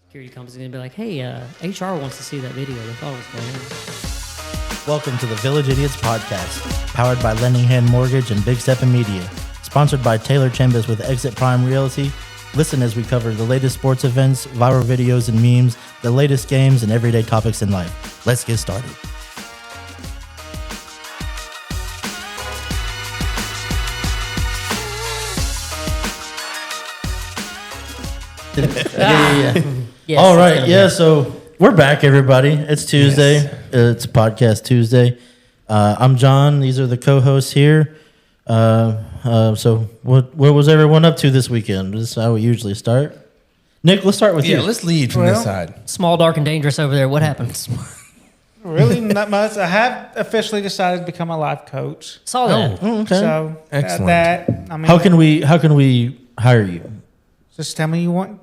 Security company's going to be like, hey, HR wants to see that video. They thought it was going on. Welcome to the Village Idiots podcast, powered by Lending Hand Mortgage and Big Steppin' Media. Sponsored by Taylor Chambers with Exit Prime Realty. Listen as we cover the latest sports events, viral videos and memes, the latest games, and everyday topics in life. Let's get started. Yes, All right, so we're back, everybody. It's Tuesday. Yes. It's Podcast Tuesday. I'm John. These are the co-hosts here. So what was everyone up to this weekend? This is how we usually start. Nick, let's start with you. Yeah, let's lead from this side. Small, dark, and dangerous over there. What happened? Really, not much. I have officially decided to become a life coach. Saw that. Oh, okay. So Excellent. that I mean, How can we hire you? just tell me you want?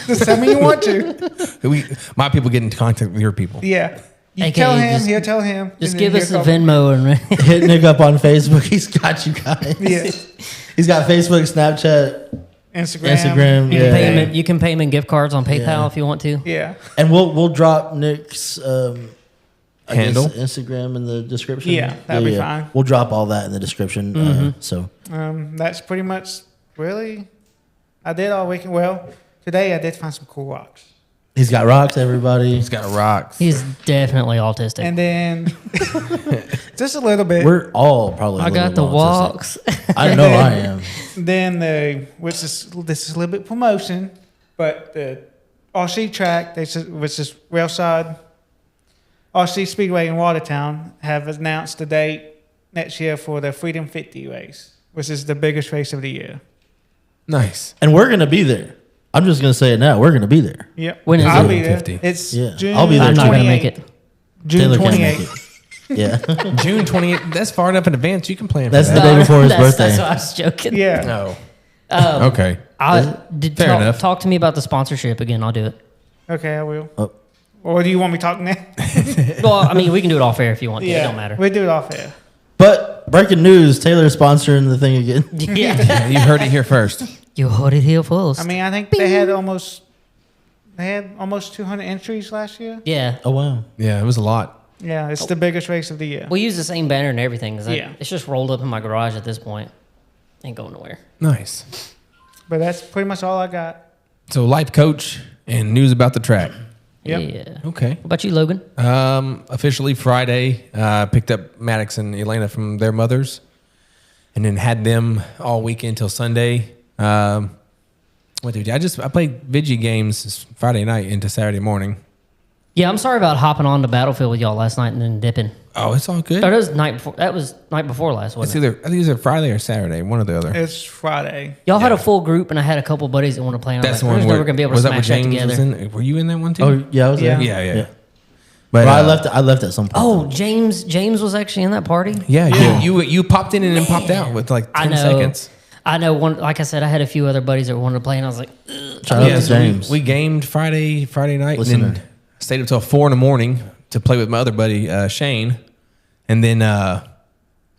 Just tell me you want to. My people get in contact with your people. Yeah, you AKA tell him. just- He'll tell him. Just and give then us he'll a call- Venmo and Hit Nick up on Facebook. He's got you guys. Yeah, He's got Facebook, Snapchat, Instagram. you, Yeah. can pay him, you can pay him in gift cards on PayPal Yeah. if you want to. Yeah, And we'll drop Nick's I Handle? guess Instagram in the description. Yeah, that'd be fine. We'll drop all that in the description. So that's pretty much really. I did all weekend. Well, today I did find some cool rocks, he's got rocks. Everybody, He's got rocks. He's definitely autistic. and then just a little bit. we're all probably. I got the walks. I know I am. Then this is a little bit promotion, but the RC track, which is Railside RC Speedway in Watertown, have announced the date next year for the Freedom 50 race, which is the biggest race of the year. Nice. And we're gonna be there. I'm just gonna say it now. We're gonna be there. Yep. When is I'll it? be there. 50. It's Yeah. June. I'll be there I'm not going to 28th. make it. June Taylor can't make 28th. it. Yeah, June 28th. That's far enough in advance. You can plan for That's that. the day before his That's birthday. what I was joking. Yeah. No. Fair Okay. enough. Talk to me about the sponsorship again. I'll do it. Okay, I will. Oh. Or do you want me talking now? Well, I mean, we can do it off air if you want to. It don't matter. We do it off air. But breaking news: Taylor's sponsoring the thing again. Yeah. Yeah, you heard it here first. You heard it here first. I mean, I think they had almost 200 entries last year. Yeah. Oh wow! Yeah, it was a lot. Yeah, it's the biggest race of the year. We use the same banner and everything. 'Cause Yeah. it's just rolled up in my garage at this point. Ain't going nowhere. Nice. But that's pretty much all I got. So life coach and news about the track. Yep. Yeah. Okay. What about you, Logan? Officially Friday, picked up Maddox and Elena from their mothers, and then had them all weekend till Sunday. What did I played video games Friday night into Saturday morning. Yeah, I'm sorry about hopping on the battlefield with y'all last night and then dipping. Oh, it's all good. That was night before. That was night before last, It's wasn't it? I think it's either Friday or Saturday, one or the other. It's Friday. Y'all had a Yeah. full group, and I had a couple buddies that want to play. And I was That's the like, one we're where never gonna be able to was that where smash that James was together. in? Were you in that one too? Oh yeah, I was there. Yeah. yeah. But But I left at some point. Oh, James was actually in that party. yeah. You popped in and then popped out with like 10 seconds. I know. Like I said, I had a few other buddies that wanted to play, and I was like, Shout out to So James. we gamed Friday night, Listener. and then stayed up till 4 a.m. to play with my other buddy Shane, and then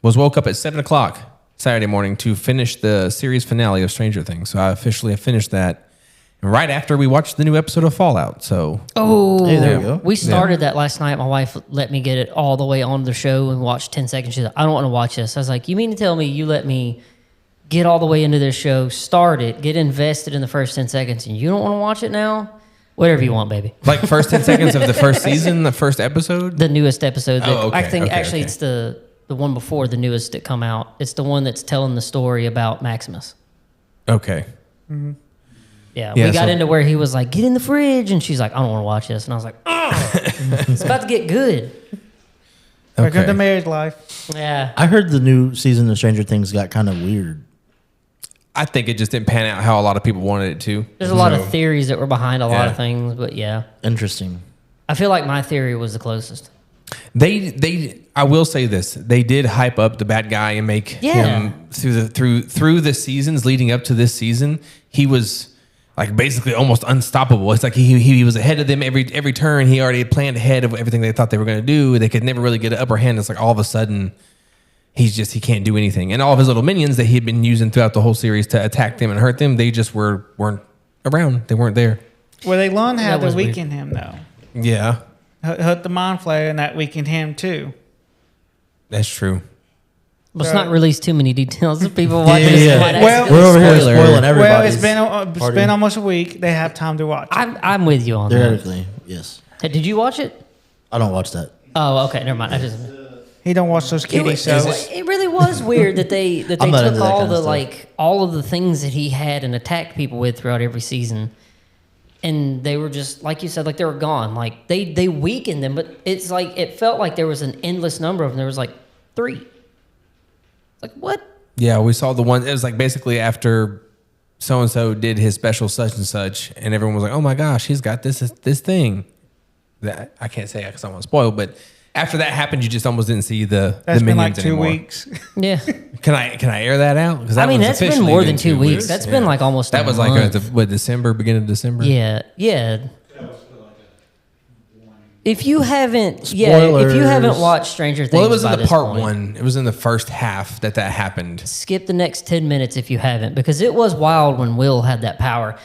was woke up at 7 o'clock Saturday morning to finish the series finale of Stranger Things. So I officially have finished that, and right after we watched the new episode of Fallout. So oh, Hey, there you go. We started that last night. My wife let me get it all the way on the show and watch 10 seconds. She's like, I don't want to watch this. I was like, you mean to tell me you let me get all the way into this show, start it, get invested in the first 10 seconds, and you don't want to watch it now? Whatever you want, baby. like first 10 seconds of the first season, the first episode. The newest episode. That, Oh, okay, I think okay, actually okay. it's the one before the newest that come out. It's the one that's telling the story about Maximus. Okay. Yeah, Yeah, we got so- into where he was like, get in the fridge. And she's like, I don't want to watch this. And I was like, oh, it's about to get good. Welcome Okay. to married life. Yeah. I heard the new season of Stranger Things got kind of weird. I think it just didn't pan out how a lot of people wanted it to. There's a lot So- of theories that were behind a lot Yeah. of things, but yeah. Interesting. I feel like my theory was the closest. They I will say this. They did hype up the bad guy and make Yeah. him through the seasons leading up to this season. He was like basically almost unstoppable. It's like he was ahead of them every turn. He already had planned ahead of everything they thought they were going to do. They could never really get an upper hand. It's like all of a sudden he can't do anything. And all of his little minions that he had been using throughout the whole series to attack them and hurt them, they just weren't around. They weren't there. Well, they learned how That to was weird. weaken him, though. Yeah, Hurt the mind flare, and that weakened him, too. that's true. Let's not release too many details. If people watch this, yeah. might Well, accidentally We're over here spoil it. spoiling Well, everybody's it's party. been almost a week. They have time to watch it. I'm with you on that. Theoretically, yes. Hey, did you watch it? I don't watch that. Oh, okay. Never mind. I just. He don't watch those kiddie shows. It really was weird that they I'm not took into that all kind the of stuff. like all of the things that he had and attacked people with throughout every season, and they were just like you said, like they were gone. Like they weakened them, but it's like it felt like there was an endless number of them. There was like 3. Like what? Yeah, we saw the one. It was like basically after so and so did his special such and such, and everyone was like, "Oh my gosh, he's got this thing." That I can't say because I don't want to spoil, but after that happened, you just almost didn't see the That's been minions like 2 anymore. weeks. Yeah. Can I air that out? Because I mean, that's been more than 2 weeks. That's been like almost. That a was month. like December, beginning of December. Yeah. If you haven't, if you Spoilers. haven't watched Stranger Things, Well, it was in by the this part point, 1. It was in the first half that happened. skip the next 10 minutes if you haven't, because it was wild when Will had that power.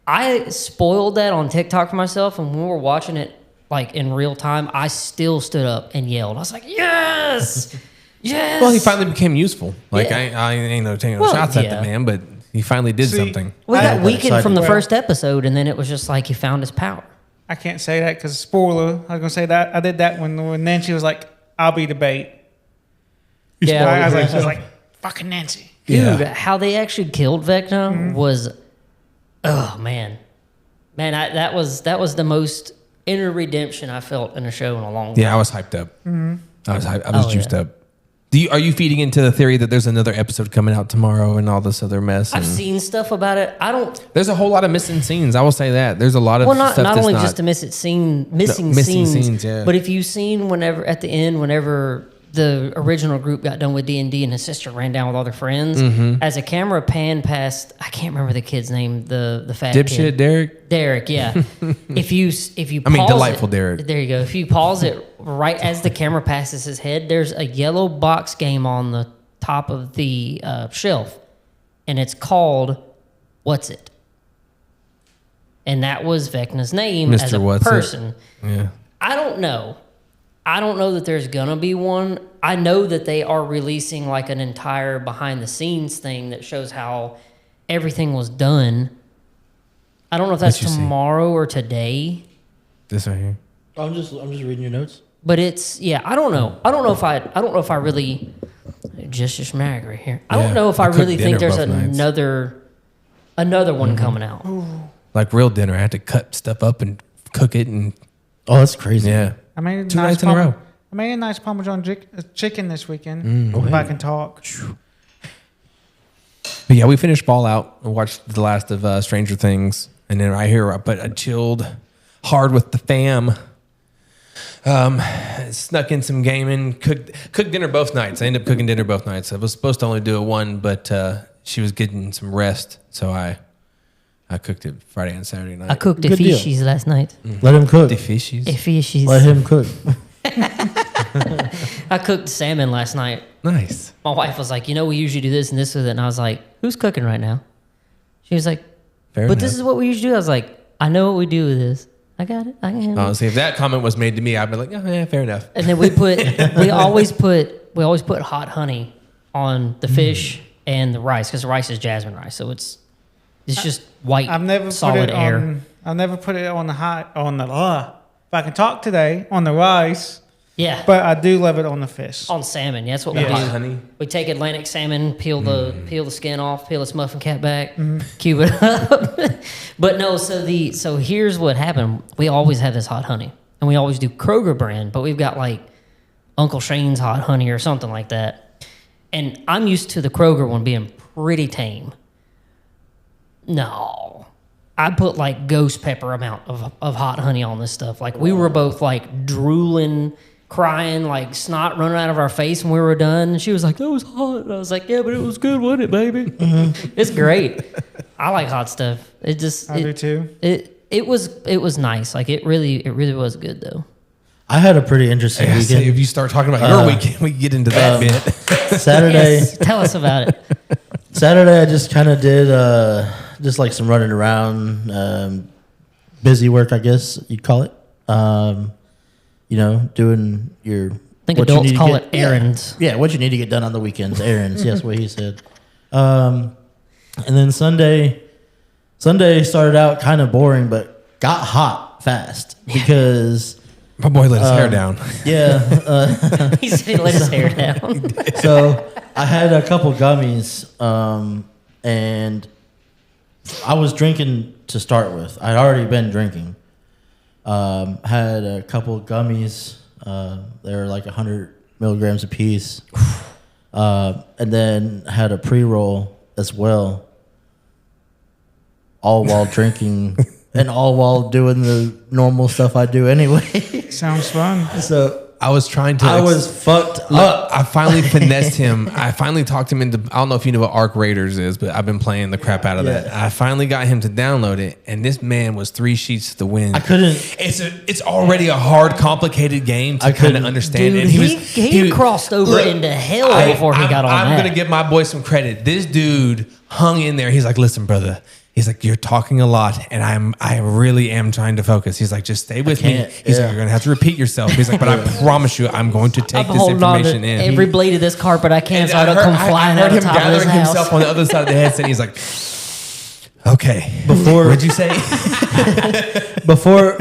I spoiled that on TikTok for myself, and when we were watching it like in real time, I still stood up and yelled. I was like, yes, yes. Well, he finally became useful. Like Yeah. I ain't no taking no Well, shots at yeah. the man, but he finally did See, something. We I got got weakened from the excited. first episode, and then it was just like he found his power. I can't say that because spoiler. I was gonna say that I did that when Nancy was like, "I'll be the bait." Yeah, I was like, "Fucking Nancy." dude, Yeah. how they actually killed Vecna Mm-hmm. was, oh man, that was the most inner redemption I felt in a show in a long time. Yeah, I was hyped up. I was hyped. I was Oh, juiced yeah. up. Are you feeding into the theory that there's another episode coming out tomorrow and all this other mess? I've and- seen stuff about it. I don't. There's a whole lot of missing scenes. I will say that there's a lot of Well, not stuff only that's just to missing missing scenes, yeah. but if you've seen whenever at the end, whenever the original group got done with D&D and his sister ran down with all their friends, Mm-hmm. as a camera panned past, I can't remember the kid's name, the fat dipshit kid. Derek. Derek, yeah. if you I mean, pause delightful it- Derek. There you go. If you pause it right as the camera passes his head, there's a yellow box game on the top of the shelf, and it's called "What's It?" And that was Vecna's name as Mr. a What's It. person. Yeah. I don't know. I don't know that there's gonna be one. I know that they are releasing like an entire behind the scenes thing that shows how everything was done. I don't know if that's you see? tomorrow or today, This right here. I'm just reading your notes. but it's I don't know. I don't know if I really just smack right here. I Yeah, don't know if I I cooked really think dinner there's both nights. another one coming out. Like real dinner. I had to cut stuff up and cook it, and Oh, that's crazy. yeah. I made a 2 nice nights in a row. I made a nice Parmesan chicken this weekend. If I can talk. But yeah, we finished Fallout and watched the last of Stranger Things, and then I chilled hard with the fam. Snuck in some gaming, cooked dinner both nights. I ended up cooking dinner both nights. I was supposed to only do it one, but she was getting some rest, so I cooked it Friday and Saturday night. I cooked the Good deal. fishies last night. Let him cook. the fishies. Fishies. Let him cook. I cooked salmon last night. Nice. My wife was like, we usually do this and this with it. And I was like, who's cooking right now? She was like, Fair but enough. this is what we usually do. I was like, I know what we do with this. I got it. I can handle it. Honestly, if that comment was made to me, I'd be like, oh, yeah, fair enough. And then we always put hot honey on the fish and the rice because the rice is jasmine rice. So it's just white, I've never solid air. I've never put it on the if I can talk today on the rice, Yeah. but I do love it on the fish. On salmon. Yeah, that's what Yeah. we do. Hot honey. We take Atlantic salmon, peel the skin off, peel its muffin cap back, cube it up. But no, so here's what happened. We always have this hot honey, and we always do Kroger brand, but we've got like Uncle Shane's hot honey or something like that. And I'm used to the Kroger one being pretty tame. No, I put like ghost pepper amount of hot honey on this stuff. Like we were both like drooling, crying, like snot running out of our face when we were done. And she was like, "That was hot." And I was like, "Yeah, but it was good, wasn't it, baby?" It's great. I like hot stuff. I do too. It was nice. Like it really was good though. I had a pretty interesting Yeah, so weekend. if you start talking about your weekend, we get into that bit. Saturday, Yes, tell us about it. Saturday, I just kind of did just like some running around, busy work, I guess you'd call it. Doing your. I think what you adults need to call get- it errands. Yeah, what you need to get done on the weekends, errands. Yes, what he said. And then Sunday started out kind of boring, but got hot fast because My boy let his hair down. yeah. He said he let his hair down. So I had a couple gummies, and I was drinking to start with. I'd already been drinking. Had a couple gummies. They were like 100 milligrams a piece. And then had a pre-roll as well. All while drinking and all while doing the normal stuff I do anyway. Sounds fun. So I was trying to. I was fucked up. I finally finessed him. I finally talked him into. I don't know if you know what Arc Raiders is, but I've been playing the crap out of that. I finally got him to download it, and this man was 3 sheets to the wind. I couldn't. It's already a hard, complicated game to kind of understand. Dude, and he crossed over into hell before he got on I'm that. gonna give my boy some credit. This dude hung in there. He's like, listen, brother. He's like, you're talking a lot, and I really am trying to focus. He's like, just stay with me. He's like, you're gonna have to repeat yourself. He's like, but I promise you, I'm going to take I'm this holding on information to in. every blade of this carpet I can, And so I don't come flying I out heard of him the top of this gathering house. himself on the other side of the headset. He's like, okay. Before What'd you say? before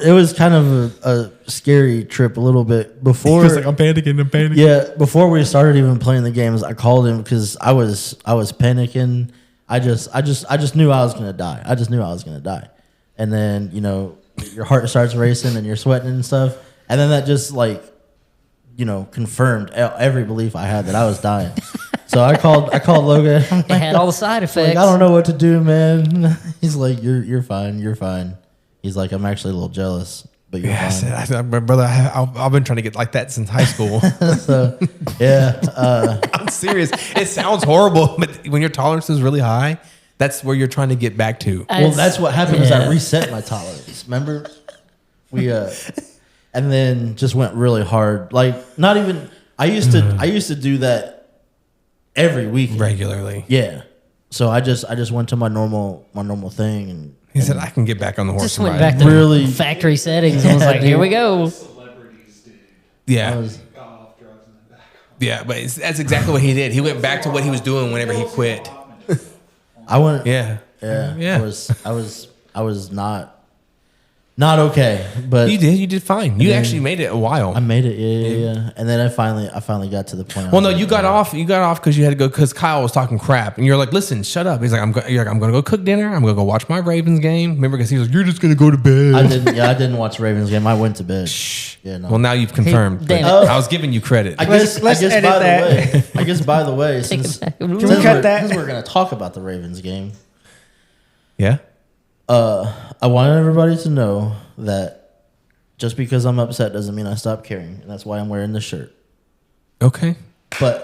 it was kind of a scary trip a little bit. Before I'm panicking. yeah, before we started even playing the games, I called him because I was panicking. I just knew I was gonna die. I just knew I was gonna die. And then, your heart starts racing and you're sweating and stuff. And then that just confirmed every belief I had that I was dying. So I called Logan. It had all the side effects. Like, I don't know what to do, man. He's like, you're fine. You're fine. He's like, I'm actually a little jealous, but you're Yeah, fine. I said, brother, I've been trying to get like that since high school. So, yeah. I'm serious. It sounds horrible, but when your tolerance is really high, that's where you're trying to get back to. Well, that's what happened is I Yeah. reset my tolerance. Remember? We and then just went really hard. Like, not even I used to do that every week. Regularly. Yeah. So I just went to my normal thing and He said, I can get back on the horse. Just and went ride." back to Really- factory settings and was like, here we go. Celebrities do. Yeah. I was, Got off drugs and then back on. Yeah, but that's exactly what he did. He went back to what he was doing whenever he quit. I went Yeah. yeah. Yeah. I was not okay, but You did fine. You then- actually made it a while. I made it. Yeah. And then I finally got to the point. I Well, was no, like, you got off because you had to go because Kyle was talking crap, and you're like, "Listen, shut up." He's like, "I'm going to go cook dinner. I'm going to go watch my Ravens game." Remember, because he was like, "You're just going to go to bed." I didn't watch the Ravens game. I went to bed. Yeah, no. Well, now you've confirmed. damn but it. I was giving you credit. I guess Let's edit by that. the way, I guess by the way, since, it back. Can we cut that? Since we're gonna talk about the Ravens game, Yeah. I want everybody to know that just because I'm upset doesn't mean I stop caring, and that's why I'm wearing this shirt. Okay. But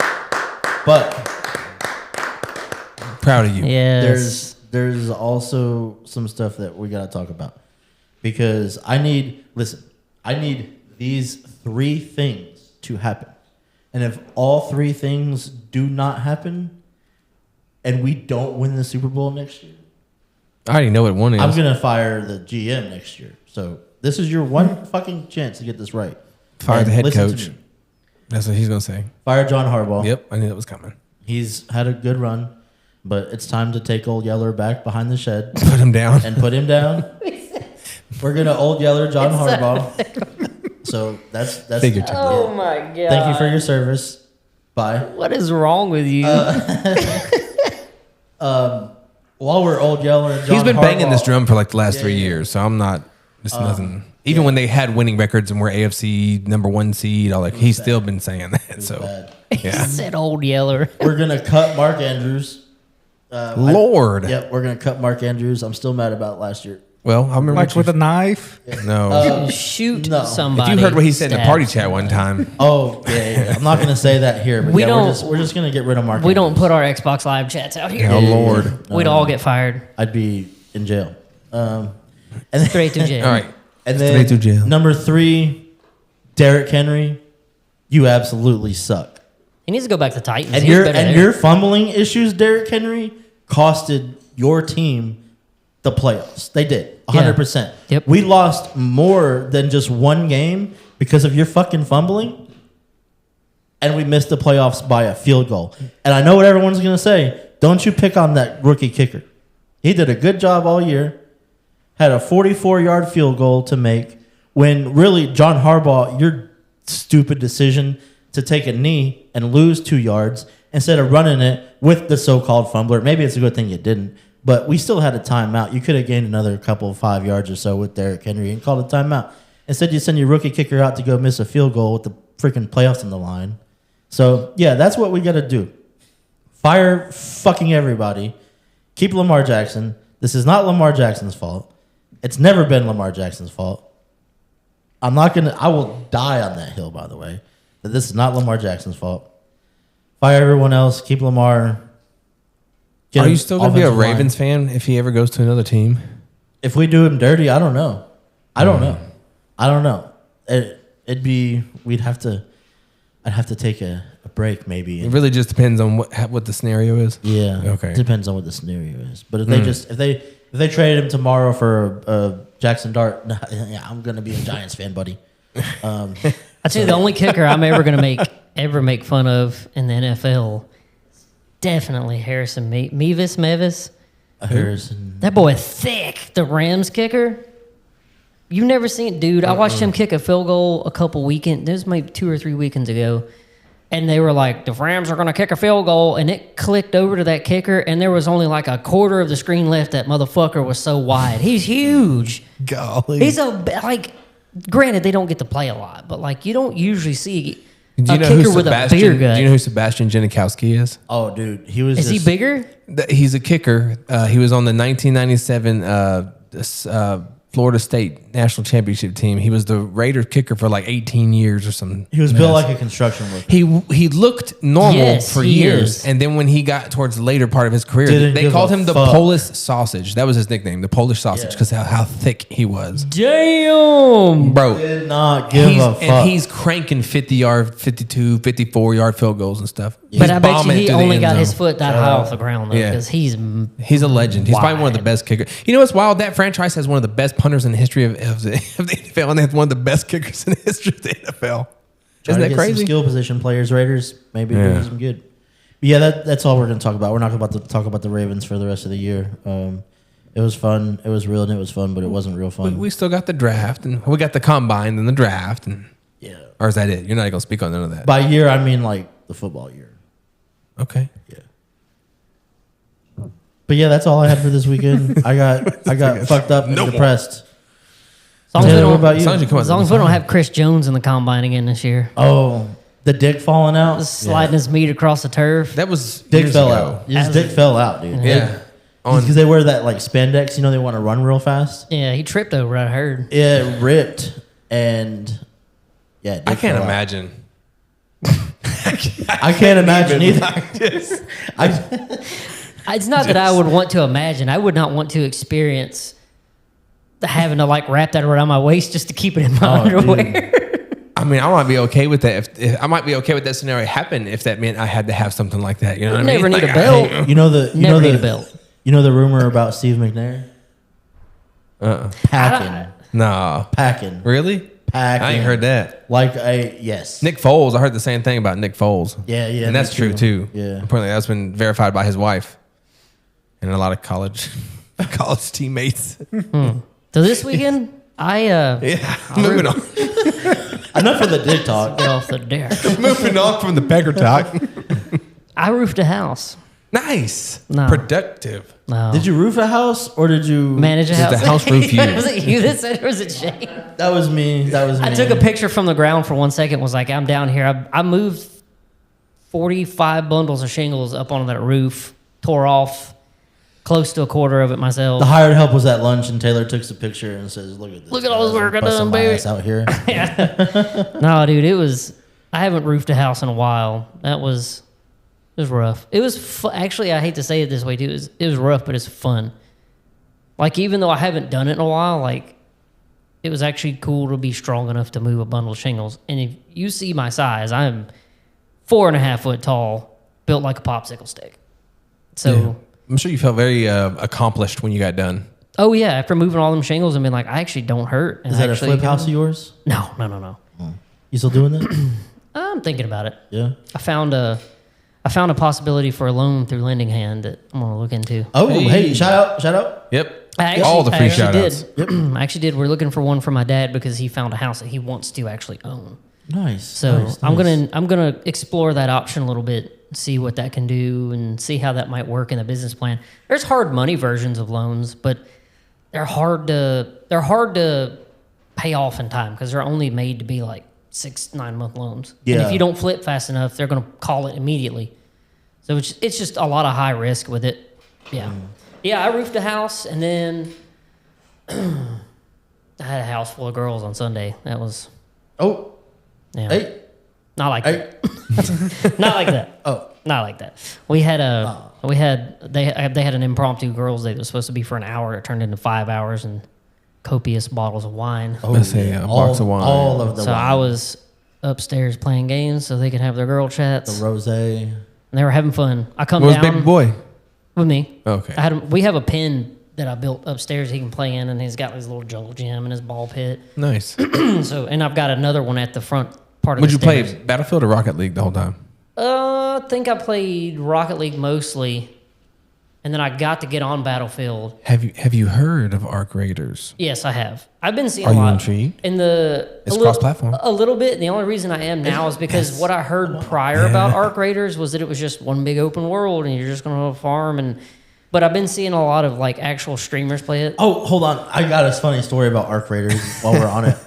Proud of you. Yes. there's also some stuff that we gotta talk about because I need these 3 things to happen, and if all 3 things do not happen, and we don't win the Super Bowl next year, I already know what one is. I'm gonna fire the GM next year. So this is your one fucking chance to get this right. Fire And the head listen to coach. me. That's what he's going to say. Fire John Harbaugh. Yep. I knew that was coming. He's had a good run, but it's time to take Old Yeller back behind the shed Put him down. and put him down. We're gonna Old Yeller John Harbaugh. So that's Figured. Oh my god! Thank you for your service. Bye. What is wrong with you? While we're Old Yeller and John He's been banging Harbaugh- this drum for like the last 3 Yeah. years, so I'm not. It's nothing. Even when they had winning records and were AFC #1 seed, he's still been saying that. So Bad. He yeah. said old Yeller. We're gonna cut Mark Andrews. Lord. Yep, we're gonna cut Mark Andrews. I'm still mad about last year. Well, I remember. Like with a knife. no. Shoot no. somebody. If you heard what he said in the Stab party chat somebody. one time, Oh yeah. I'm not gonna say that here, but We yeah, don't- we're just gonna get rid of Mark. We Andrews. don't put our Xbox Live chats out here. oh Lord. We'd all get fired. I'd be in jail. And then, Straight to jail. All right. and Straight to jail. number 3, Derrick Henry, you absolutely suck. He needs to go back to Titans. And He was your better and there. your fumbling issues, Derrick Henry, costed your team the playoffs. They did 100%. Yep. We lost more than just one game because of your fucking fumbling, and we missed the playoffs by a field goal. And I know what everyone's gonna say. Don't you pick on that rookie kicker? He did a good job all year. Had a 44-yard field goal to make. When really John Harbaugh, your stupid decision to take a knee and lose 2 yards instead of running it with the so-called fumbler. Maybe it's a good thing you didn't, but we still had a timeout. You could have gained another couple of 5 yards or so with Derrick Henry and called a timeout. Instead, you send your rookie kicker out to go miss a field goal with the freaking playoffs on the line. So, yeah, that's what we got to do. Fire fucking everybody. Keep Lamar Jackson. This is not Lamar Jackson's fault. It's never been Lamar Jackson's fault. I will die on that hill, by the way, that this is not Lamar Jackson's fault. Fire everyone else. Keep Lamar. Are you still going to be a Ravens fan if he ever goes to another team? If we do him dirty, I don't know. I don't know. I'd have to take a break maybe. It really just depends on what the scenario is. Yeah. Okay. It depends on what the scenario is. But if they traded him tomorrow for Jackson Dart, yeah, I'm gonna be a Giants fan, buddy. I tell you, the only kicker I'm ever gonna make fun of in the NFL, definitely Harrison Mevis. Harrison. That boy thick. The Rams kicker. You've never seen, dude. I watched him kick a field goal a couple weekends. This was maybe 2 or 3 weekends ago. And they were like, the Rams are going to kick a field goal. And it clicked over to that kicker. And there was only like a quarter of the screen left. That motherfucker was so wide. He's huge. Golly. He's granted, they don't get to play a lot. But like, you don't usually see a Do you know kicker with a beer gut. Do you know who Sebastian Janikowski is? Oh, dude, he was. Is he bigger? He's a kicker. He was on the 1997 Florida State national championship team. He was the Raiders kicker for like 18 years or something. He was built like a construction worker. He looked normal for years, is. and then when he got towards the later part of his career, they called him the Polish sausage. That was his nickname, the Polish sausage, because how thick he was. Damn, Bro, Did not give a fuck. And he's cranking 50-yard, 52, 54-yard field goals and stuff. But I bet you bombing he through the only end got zone. his foot that high off the ground though, because he's a legend. He's probably one of the wide. best kickers. You know what's wild? That franchise has one of the best punters in the history of the NFL, and they have one of the best kickers in the history of the NFL. Isn't that crazy? Some skill position players, Raiders, maybe do some good. But yeah, that's all we're going to talk about. We're not about to talk about the Ravens for the rest of the year. It was fun. It was real and it was fun, but it wasn't real fun. We still got the draft, and we got the combine and the draft, and or is that it? You're not going to speak on none of that. By year, I mean like the football year. Okay. Yeah. But yeah, that's all I had for this weekend. I got fucked up and depressed. Taylor, what about you? As long as we don't have Chris Jones in the combine again this year. Oh, the dick falling out? Sliding his meat across the turf. That was Dick years fell ago. out. His dick fell out, dude. Yeah. Because they wear that like spandex, they want to run real fast. Yeah, he tripped over, I heard. It ripped and yeah. I can't imagine. I can't imagine either. It's not that I would want to imagine. I would not want to experience having to like wrap that around my waist just to keep it in my underwear. I mean, I might be okay with that. If I might be okay with that scenario happen if that meant I had to have something like that. You know what I mean? Never need Like, a belt. You know the Never need a belt. You know the rumor about Steve McNair? Packing. Really? Packing. I ain't heard that. Yes. Nick Foles. I heard the same thing about Nick Foles. Yeah, and that's me true too. Yeah. Apparently, that's been verified by his wife and a lot of college teammates. So this weekend, Moving on. Enough of the dick talk. get off the dare. Moving on from the Packer talk. I roofed a house. Nice. No. Productive. No. Did you roof a house or did you manage a Did house? the house roof you? Was it you that said it, or was it Shane? That was me. I took a picture from the ground for 1 second. Was like, I'm down here. I moved 45 bundles of shingles up on that roof. Tore off close to a quarter of it myself. The hired help was at lunch and Taylor took a picture and says, "Look at this. Look at all this work I busting done, my baby." ass out here." No, dude, I haven't roofed a house in a while. It was rough. It was actually, I hate to say it this way too. It was rough, but it's fun. Like, even though I haven't done it in a while, like, it was actually cool to be strong enough to move a bundle of shingles. And if you see my size, I'm 4.5 foot tall, built like a popsicle stick. So I'm sure you felt very accomplished when you got done. Oh yeah, after moving all them shingles and being like, I actually don't hurt. And Is that actually, a flip house of yours? No. You still doing that? I'm thinking about it. Yeah. I found a possibility for a loan through Lending Hand that I'm gonna look into. Oh, hey, shout out. Yep. All the free shout outs. I actually did. We're looking for one for my dad because he found a house that he wants to actually own. Nice. So nice. I'm gonna explore that option a little bit, see what that can do, and see how that might work in the business plan. There's hard money versions of loans, but they're hard to pay off in time because they're only made to be like 6-9 month loans. Yeah. And if you don't flip fast enough, they're gonna call it immediately. So it's just a lot of high risk with it. Yeah. Yeah, I roofed a house and then I had a house full of girls on Sunday. That was Oh, yeah. hey. Not like Hey. that. Not like that. Oh. Not like that. They had an impromptu girls' day that was supposed to be for an hour. It turned into 5 hours and copious bottles of wine. Oh, Let's say a box of wine. All of the So wine. I was upstairs playing games so they could have their girl The chats. rosé. And they were having fun. I come What was down baby boy? with me. Okay. We have a pen that I built upstairs he can play in, and he's got his little jungle gym and his ball pit. Nice. So, and I've got another one at the front part of Would the you play stairs. Battlefield or Rocket League the whole time? I think I played Rocket League mostly, and then I got to get on Battlefield. Have you heard of Arc Raiders? Yes, I have. I've been seeing Are a you lot. intrigued? It's cross-platform. A little bit. The only reason I am now is because what I heard prior about Arc Raiders was that it was just one big open world, and you're just going to farm. But I've been seeing a lot of like actual streamers play it. Oh, hold on. I got a funny story about Arc Raiders while we're on it.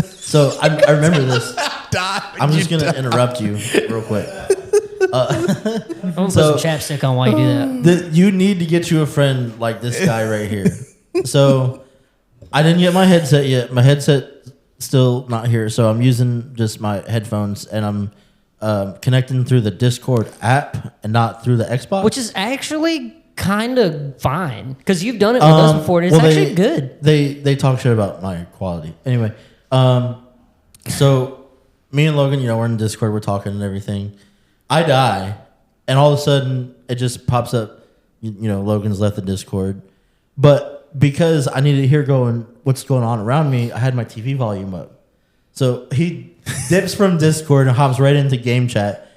So I remember this. I'm just going to interrupt you real quick. I'm gonna put So- some chapstick on while you do that. You need to get you a friend like this guy right here. So I didn't get my headset yet. My headset still not here. So I'm using just my headphones and I'm connecting through the Discord app and not through the Xbox. Which is actually kind of fine because you've done it with us before, and it's well, actually good. They talk shit about my quality. Anyway, so me and Logan, we're in Discord, we're talking and everything. I die, and all of a sudden it just pops up. Logan's left the Discord, but because I needed to hear what's going on around me, I had my TV volume up. So he dips from Discord and hops right into game chat,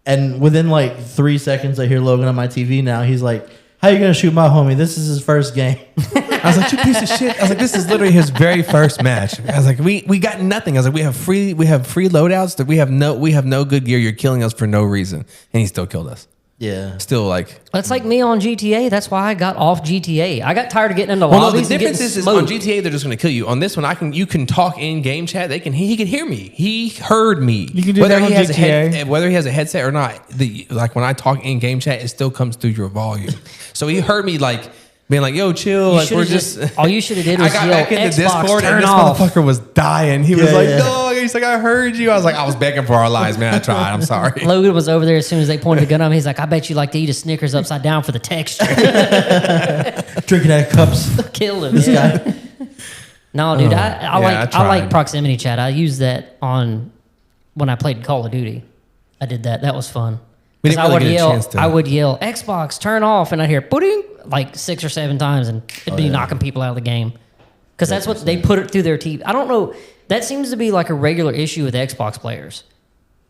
and within like 3 seconds, I hear Logan on my TV. Now he's like, "How you gonna shoot my homie? This is his first game." I was like, you piece of shit. I was like, this is literally his very first match. I was like, we got nothing. I was like, we have free loadouts that we have no good gear. You're killing us for no reason. And he still killed us. Yeah. Still like. That's like me on GTA. That's why I got off GTA. I got tired of getting into Well, no, lobbies. the and difference getting is on smoked. GTA they're just going to kill you. On this one, you can talk in game chat. He can hear me. He heard me. You can do that on GTA. Whether he has a headset or not. Like when I talk in game chat, it still comes through your volume. So he heard me like being like, "Yo, chill." You Like should've we're just. all you should have did I was got yell, back into Xbox, Discord turn and this off. motherfucker was dying. He was Yeah, like, yeah. "Dog." He's like, "I heard you." I was like, "I was begging for our lives, man. I tried. I'm sorry." Logan was over there as soon as they pointed a gun at him. He's like, I bet you like to eat a Snickers upside down for the texture. Drinking out of cups. Killed him. Yeah. No, dude, I like tried. proximity chat. I used that on when I played Call of Duty. I did that. That was fun. We 'Cause didn't really get a chance to- I would yell, Xbox, turn off, and I'd hear pudding like 6 or 7 times, and it'd be knocking people out of the game. Because that's what they put it through their TV. I don't know. That seems to be like a regular issue with Xbox players.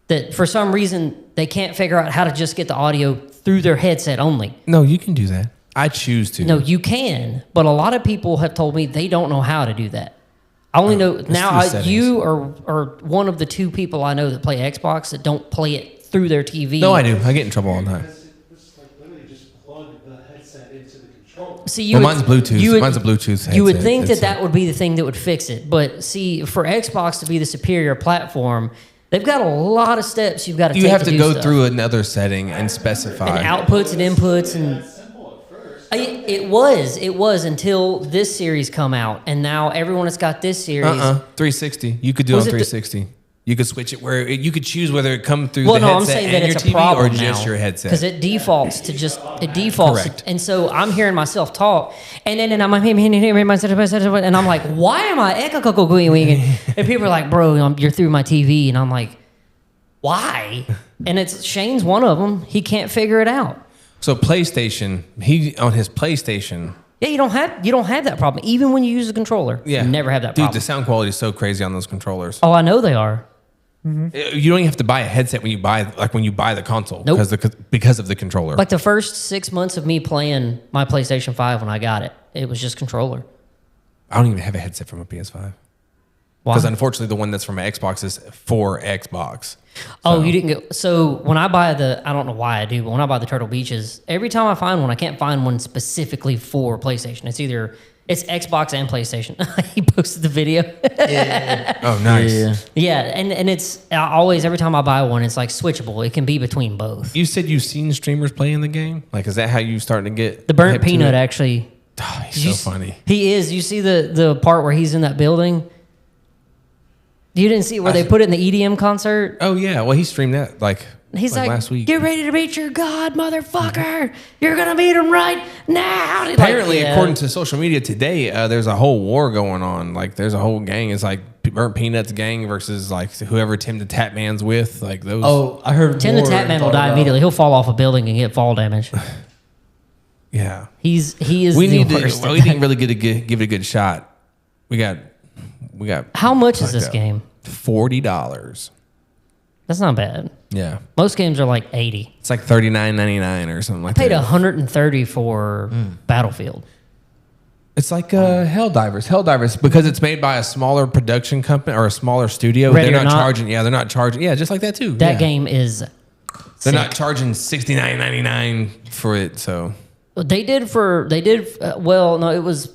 That for some reason they can't figure out how to just get the audio through their headset only. No, you can do that. I choose to. No, you can, but a lot of people have told me they don't know how to do that. I only know now. through settings. You are one of the 2 people I know that play Xbox that don't play it through their TV. No, I do. I get in trouble all the time. Because it's like literally just plug the headset into the controller. See, you Well, would- mine's Bluetooth. you would- Mine's a Bluetooth You would headset. think It's that would be the thing that would fix it, but see, for Xbox to be the superior platform, they've got a lot of steps you've got to take. You have to do go stuff. through another setting and specify. and outputs and inputs and. It was until this series come out, and now everyone that's got this series. 360. You could do it on Was it the- 360. You could switch it where you could choose whether it come through Well, the no, I'm headset saying and that your it's a TV problem or just now, your headset. because it defaults to Correct. and so I'm hearing myself talk, and then I'm hearing myself, and I'm like, why am I echoing? And people are like, bro, you're through my TV, and I'm like, why? And it's Shane's one of them. He can't figure it out. So PlayStation, on his PlayStation, Yeah, you don't have that problem. Even when you use the controller, Yeah. you never have that Dude, problem. the sound quality is so crazy on those controllers. Oh, I know they are. You don't even have to buy a headset when you buy the console Nope. because of the controller. Like the first 6 months of me playing my PlayStation 5 when I got it, it was just controller. I don't even have a headset from a PS5 Why? because unfortunately the one that's from my Xbox is for Xbox. Oh, you didn't get. So when I buy I don't know why I do, but when I buy the Turtle Beaches, every time I find one, I can't find one specifically for PlayStation. It's Xbox and PlayStation. He posted the video. Oh, nice. Yeah. Yeah, and it's every time I buy one, it's like switchable. It can be between both. You said you've seen streamers playing the game. Like, is that how you starting to get The Burnt hip to Peanut it? actually. Oh, he's so funny. He is. You see the part where he's in that building? You didn't see where they put it in the EDM concert? Oh yeah, well he streamed that He's like, last week. get ready to meet your God, motherfucker. You're going to meet him right now. Apparently, Like, yeah. according to social media today, there's a whole war going on. Like, there's a whole gang. It's like Burnt Peanuts gang versus like whoever Tim the Tap Man's with. Like those. Oh, I heard Tim the more Tap Man will talk die about- immediately. He'll fall off a building and get fall damage. Yeah. He is We the need worst. to. We didn't really give it a good shot. We got. How much is this up. game? $40. That's not bad. Yeah. Most games are like 80. It's like $39.99 or something like I paid that. 130 for Battlefield. It's like Helldivers, because it's made by a smaller production company or a smaller studio. Ready they're or not not. charging. Yeah, they're not charging. Yeah, just like that too. That Yeah. game is They're sick. not charging $69.99 for it. So They did well, no, it was.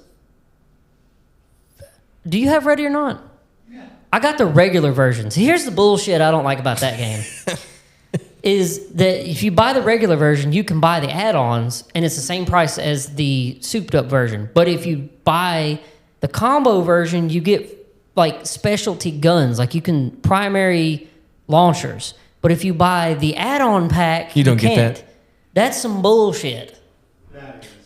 Do you have Ready or Not? Yeah. I got the regular versions. Here's the bullshit I don't like about that game. Is that if you buy the regular version, you can buy the add-ons, and it's the same price as the souped-up version. But if you buy the combo version, you get like specialty guns, like you can primary launchers. But if you buy the add-on pack, You don't get can't. that. That's some bullshit.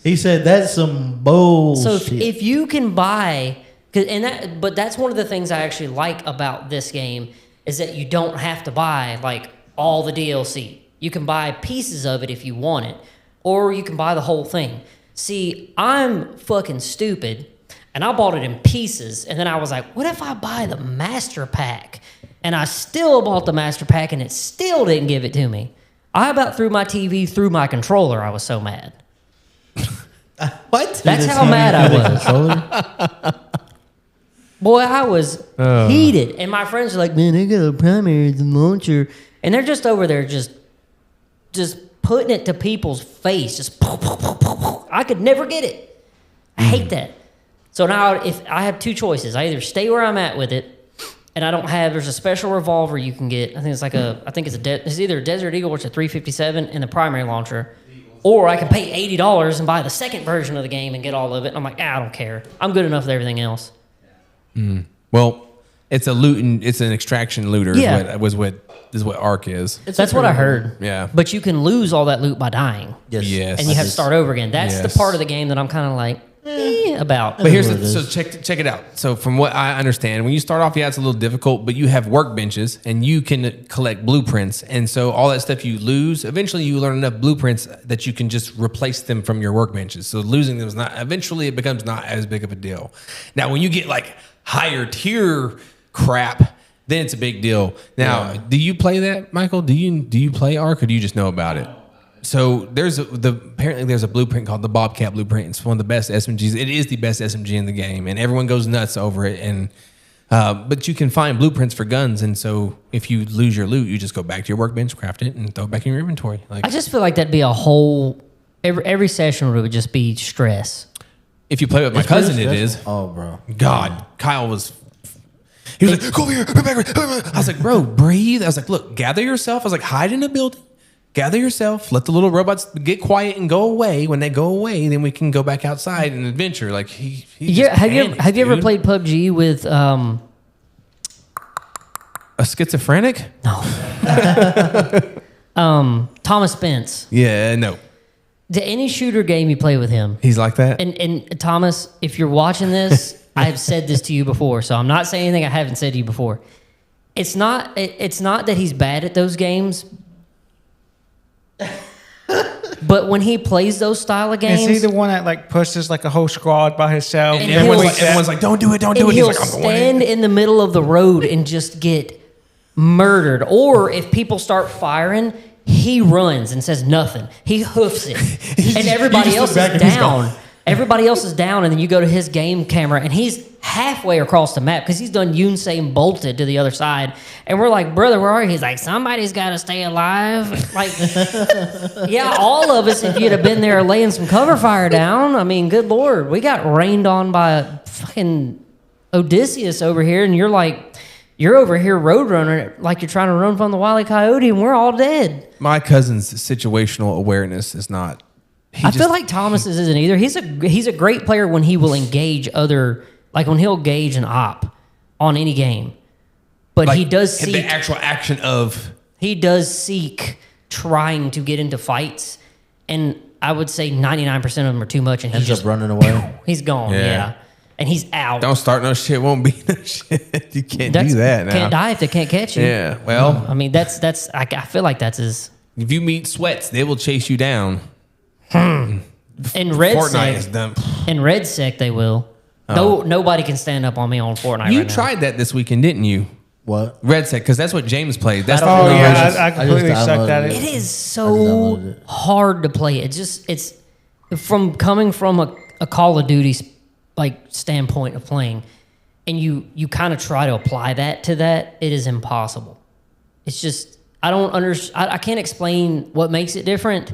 He said that's some bullshit. So if you can buy, but that's one of the things I actually like about this game is that you don't have to buy like all the DLC. You can buy pieces of it if you want it, or you can buy the whole thing. See, I'm fucking stupid, and I bought it in pieces, and then I was like, what if I buy the master pack? And I still bought the master pack, and it still didn't give it to me. I about threw my TV through my controller. I was so mad. What? That's how mad I was. Boy, I was heated. And my friends are like, man, they got a primary launcher. And they're just over there just putting it to people's face. Just I could never get it. I hate that. So now if I have two choices, I either stay where I'm at with it, and I don't have, there's a special revolver you can get. I think it's like it's either a Desert Eagle, which is a 357, and the primary launcher. Or I can pay $80 and buy the second version of the game and get all of it. And I'm like, I don't care. I'm good enough with everything else. well, it's an extraction looter. Yeah. is what Ark is. That's what I heard. Yeah. But you can lose all that loot by dying. Yes. And you have to start over again. That's Yes. the part of the game that I'm kind of like, about. But here's what it so is. check it out. So from what I understand, when you start off, yeah, it's a little difficult, but you have workbenches and you can collect blueprints, and so all that stuff you lose, eventually you learn enough blueprints that you can just replace them from your workbenches. So losing them is not. Eventually, it becomes not as big of a deal. Now, when you get like higher tier crap, then it's a big deal. Now, do you play that, Michael? Do you play Ark, or do you just know about it? So apparently there's a blueprint called the Bobcat blueprint. It's one of the best SMGs. It is the best SMG in the game, and everyone goes nuts over it. And but you can find blueprints for guns, and so if you lose your loot, you just go back to your workbench, craft it, and throw it back in your inventory. Like I just feel like that'd be a whole, every session would just be stress. if you play with my cousin, it is. Oh, bro. God, Kyle was. He was like, "Go over here, come back." I was like, "Bro, breathe." I was like, "Look, gather yourself." I was like, "Hide in a building, gather yourself. Let the little robots get quiet and go away. When they go away, then we can go back outside and adventure." Like he Yeah, just have you ever dude. played PUBG with a schizophrenic? Thomas Spence? Yeah, no, To any shooter game you play with him, he's like that. and Thomas, if you're watching this, I have said this to you before, so I'm not saying anything I haven't said to you before. It's not that he's bad at those games. But when he plays those style of games, Is he the one that like pushes like a whole squad by himself? And Everyone's like, don't do it, don't do and it. he'll He's like, I'm the one. stand in the middle of the road and just get murdered. Or if people start firing, he runs and says nothing. He hoofs it, and everybody just else look back is and he's gone. down. Everybody else is down, and then you go to his game camera, and he's halfway across the map because he's done Usain bolted to the other side. And we're like, brother, where are you? He's like, somebody's got to stay alive. Like, yeah, all of us, if you'd have been there laying some cover fire down, I mean, good Lord, we got rained on by a fucking Odysseus over here, and you're over here road running like you're trying to run from the Wile E. Coyote, and we're all dead. My cousin's situational awareness is not. I feel like Thomas's isn't either. He's a great player when he will engage when he'll gauge an op on any game. But like, he does seek the actual action of. he does seek trying to get into fights, and I would say 99% of them are too much, and Ends he's up running away. he's gone. Yeah. Yeah. And he's out. Don't start no shit, won't be no shit. You can't do that now. Can't die if they can't catch you. Yeah, well, I mean that's I feel like that's his. if you meet sweats, they will chase you down. In Red Fortnite is Sec, dumb. in Red Sec they will. No, nobody can stand up on me on Fortnite. You right now. tried that this weekend, didn't you? What? Red Sec, because that's what James played. That's I the don't Oh know. yeah, I completely downloaded sucked at it. it. It is I so downloaded it. hard to play. It's from coming from a Call of Duty standpoint of playing, and you kind of try to apply that to that. It is impossible. It's just I don't I can't explain what makes it different.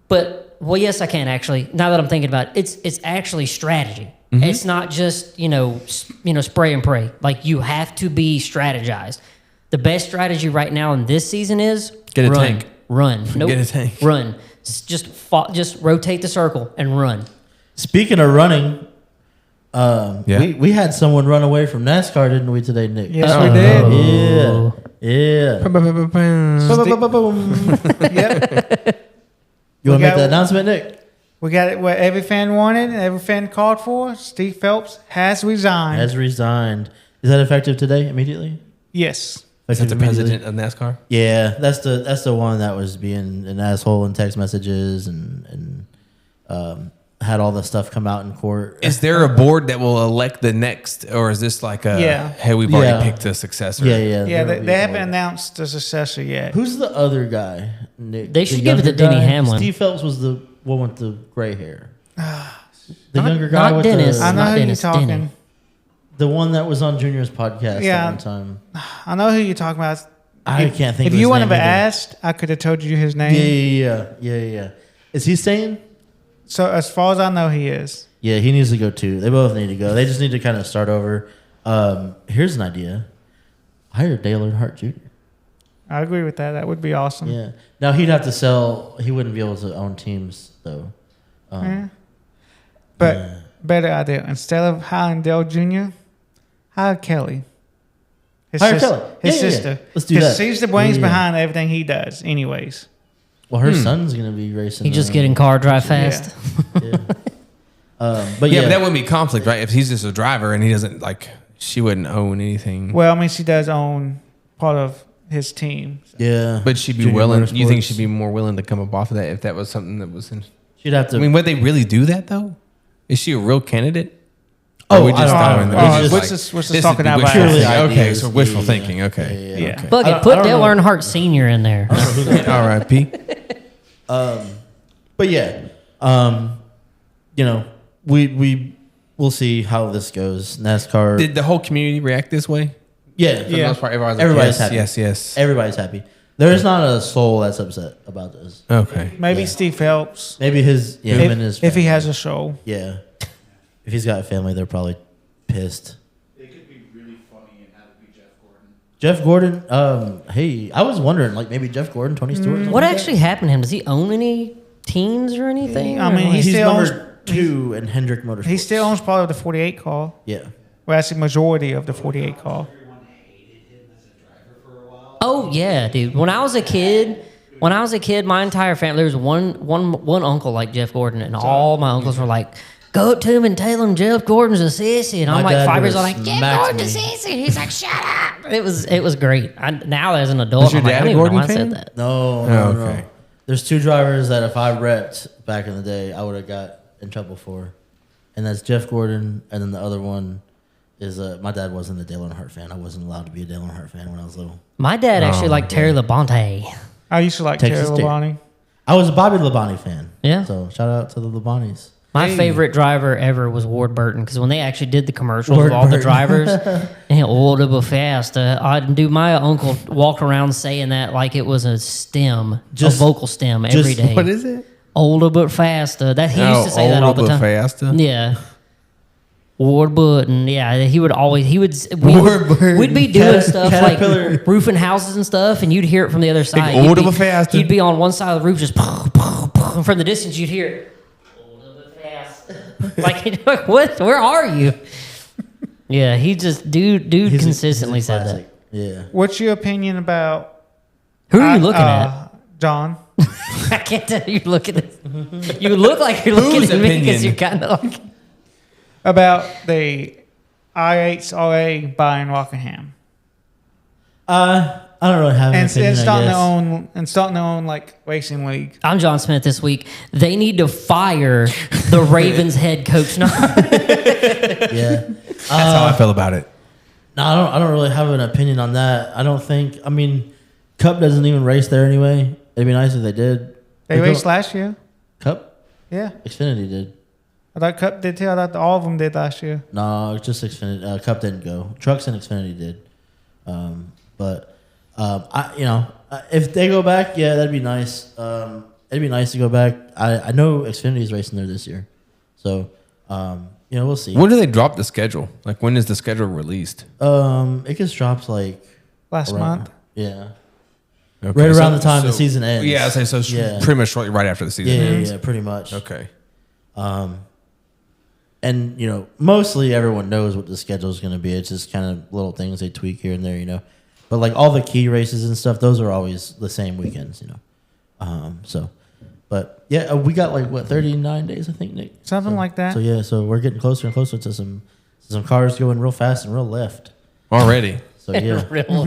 But well, yes, I can actually. Now that I'm thinking about it, it's actually strategy. Mm-hmm. It's not just spray and pray. Like you have to be strategized. The best strategy right now in this season is Get a run, tank. run, nope, Get a tank. run. Just rotate the circle and run. Speaking of running, Yeah. we had someone run away from NASCAR, didn't we today, Nick? Yes, we did. Yeah. Yep. You want to got- make the announcement, Nick? We got it. What every fan wanted, and every fan called for. Steve Phelps has resigned. Has resigned. Is that effective today? Immediately? yes. Is that Effective the immediately? president of NASCAR? Yeah, that's the one that was being an asshole in text messages and had all the stuff come out in court. Is there a board that will elect the next, or is this like a, Yeah. hey, we've already Yeah. picked a successor? Yeah. Yeah, there'll they, be they a haven't board. announced the successor yet. Who's the other guy, Nick? They The should give it to younger Denny guy? Hamlin. Steve Phelps was the one with the gray hair. The Not- younger guy not with Dennis. the I know Not who you're Dennis, talking. Denny. the one that was on Junior's podcast Yeah. at one time. I know who you're talking about. I can't think If of his you wouldn't name have either. asked, I could have told you his name. Yeah. Is he staying? So as far as I know, he is. Yeah, he needs to go too. They both need to go. They just need to kind of start over. Here's an idea: hire Dale Earnhardt Jr. I agree with that. That would be awesome. Yeah. Now he'd have to sell. He wouldn't be able to own teams though. Yeah. But yeah. better idea. Instead of hiring Dale Jr., hire Kelly. His Hire Kelly. His Yeah. sister. Let's do 'Cause that. she's the brains Yeah. behind everything he does, anyways. Well, her son's gonna be racing. He just get in car, drive Yeah. fast. Yeah. But Yeah, yeah, but that wouldn't be conflict, right? If he's just a driver and he doesn't she wouldn't own anything. Well, I mean, she does own part of his team. yeah. But she'd be Junior willing. You think Motorsports. she'd be more willing to come up off of that if that was something that was in? She'd have to. I mean, would they really do that though? Is she a real candidate? Oh, Or we just I don't throwing- know. we It's just just- what's this this talking is about? wishful Purely thinking. Okay, ideas. so wishful Yeah. thinking. Okay. Yeah. Okay. Fuck I it, don't- put I don't Dale know. Earnhardt Sr. in there. All right, P. But yeah, we'll see how this goes. NASCAR. Did the whole community react this way? yeah, For the Yeah. most part, everybody's like, Everybody's yes, happy. yes. Everybody's happy. There is not a soul that's upset about this. Okay. Maybe Yeah. Steve Phelps. Maybe him and his If he family. has a show. Yeah. If he's got a family, they're probably pissed. It could be really funny and have it be Jeff Gordon. Jeff Gordon, hey, I was wondering, like maybe Jeff Gordon, Tony Stewart. something What like actually happened to him? Does he own any teams or anything? I Or mean, like- that? He's still number owns- 2 in Hendrick Motorsports. He still owns part of the 48 car. Yeah. Well, that's the majority of the 48 car. Everyone hated him as a driver for a while. Oh yeah, dude. When I was a kid, my entire family, there was one uncle like Jeff Gordon, and all my uncles were like, "Go up to him and tell him Jeff Gordon's a sissy." And I'm My like dad 5 years would've old, like Jeff smacked Gordon's a me. sissy. And he's like, "Shut up!" It was great. Now as an adult, Was your I'm like, I dad don't a even know Gordon why I fan? said that. No, Oh, no. okay. There's two drivers that if I repped back in the day, I would have got in trouble for. And that's Jeff Gordon. And then the other one is my dad wasn't a Dale Earnhardt fan. I wasn't allowed to be a Dale Earnhardt fan when I was little. My dad actually liked Terry Labonte. I used to like Texas Terry State. Labonte. I was a Bobby Labonte fan. Yeah. So shout out to the Labonis. My favorite driver ever was Ward Burton because when they actually did the commercials Ward of all the Burton. drivers, and old but fast. My uncle walked around saying that like it was a stem, a vocal stem every day. What is it? Older but faster. That he used to say that all the time. Faster. Yeah. Ward Burton, yeah, Ward Burton. we'd be doing stuff Caterpillar. like roofing houses and stuff, and you'd hear it from the other side. older You'd but be- faster. You'd be on one side of the roof, just and from the distance you'd hear it. Older but faster. like what? Where are you? Yeah, he just dude He's a consistently said that. classic. Yeah. What's your opinion about Who are you looking at? John? I can't tell you. You're looking at. You look like you're looking Whose at me because opinion? you're kind of like. About the IHRA buying Rockingham I don't really have an and opinion, starting their own like racing league. I'm John Smith this week. They need to fire the Ravens head coach. No. Yeah. That's how I feel about it. No, I don't really have an opinion on that. I don't think. I mean, Cup doesn't even race there anyway. It'd be nice if they did. They raced last year. Cup. Yeah, Xfinity did. I thought Cup did too. I thought all of them did last year. No, just Xfinity. Cup didn't go. Trucks and Xfinity did. If they go back, yeah, that'd be nice. It'd be nice to go back. I know Xfinity's racing there this year, so we'll see. When do they drop the schedule? Like, when is the schedule released? It gets dropped like Last month. Yeah. Okay, Right around the time the season ends. Yeah, I say so. Yeah. Pretty much shortly right after the season Yeah, ends. yeah, pretty much. Okay. And mostly everyone knows what the schedule is going to be. It's just kind of little things they tweak here and there, But like all the key races and stuff, those are always the same weekends, But yeah, we got 39 days, I think, Nick. Something like that. So yeah, so we're getting closer and closer to some cars going real fast and real left. Already. So yeah. Real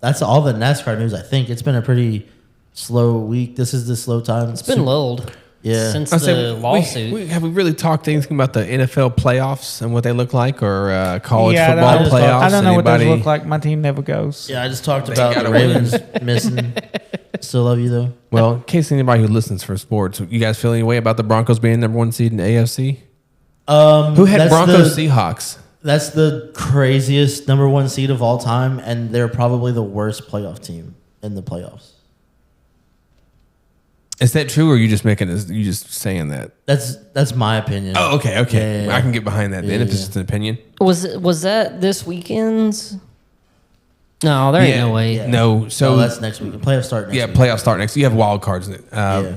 That's all the NASCAR news. I think it's been a pretty slow week. This is the slow time. It's been lulled. Yeah. Since I the said, lawsuit. have we really talked anything about the NFL playoffs and what they look like, or college Yeah, football I don't- playoffs? I don't know what those Anybody? look like. My team never goes. Yeah, I just talked They about gotta the Ravens missing. Still love you though. Well, in case anybody who listens for sports, you guys feel any way about the Broncos being number one seed in the AFC? Who had That's Broncos Seahawks? That's the craziest number one seed of all time, and they're probably the worst playoff team in the playoffs. Is that true, or are you just making this? You just saying that? That's my opinion. Oh, okay. Yeah. I can get behind that. Then if it's Yeah. just an opinion. Was that this weekend's? No, there ain't no way. Yeah. No. So that's next week. Playoffs start next week. playoffs start next. You have wild cards in it. Yeah.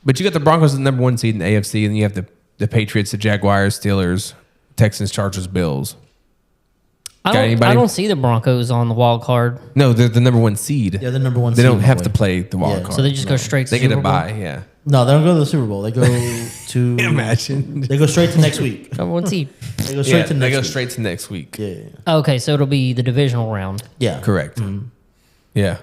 But you got the Broncos as the number one seed in the AFC, and then you have the Patriots, the Jaguars, Steelers, Texans, Chargers, Bills. I Got don't, anybody? I don't see the Broncos on the wild card, No, they're the number one seed. Yeah, the number one They seed don't have to boy. play the wild Yeah. card. so they just go straight to They Super get a Bowl. bye. Yeah. No, they don't go to the Super Bowl. They go to. Imagine. They go straight to next week. Number one seed. They go straight to next they go week. straight to next week. Yeah. Okay, so it'll be the divisional round. Yeah. Correct. Yeah.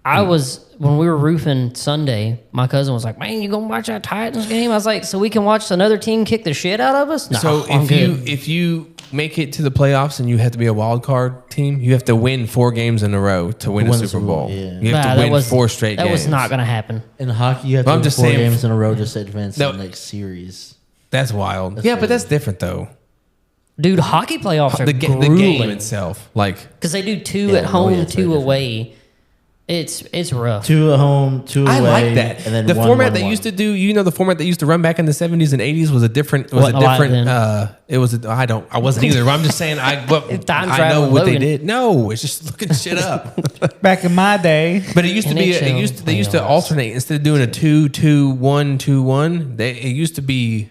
I was when we were roofing Sunday. My cousin was like, "Man, you gonna watch that Titans game?" I was like, "So we can watch another team kick the shit out of us?" No, So I'm good. if you make it to the playoffs and you have to be a wild card team, you have to win 4 games in a row to win a Super Bowl. Yeah. You have Nah, to that win was 4 straight That games. was not gonna happen. In hockey, you have Well, to I'm win just 4 saying- games in a row just to advance No. to the next series. That's wild. That's yeah, but wild. that's different though. Dude, hockey playoffs are The game grueling itself, like because they do 2 Yeah, at home, it's very 2 different. away. It's rough. 2 at home, 2 away. I like that. And then The one, format one, they one. used to do, the format they used to run back in the 70s and 80s was a different. Wasn't alive then. I wasn't either. But I'm just saying. I Time know travel what they Logan. did. No, it's just looking shit up. Back in my day, But it used to be. NHL They used to playoffs. alternate instead of doing a 2-2-1, 2-1. It used to be.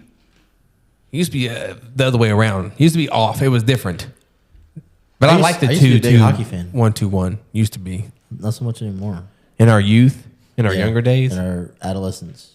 It used to be the other way around. It used to be off. It was different. But I like the I used to be a big 2-2, hockey fan. 1-2-1. Used to be Not so much anymore. in our youth, in our Yeah, younger days. In our adolescence.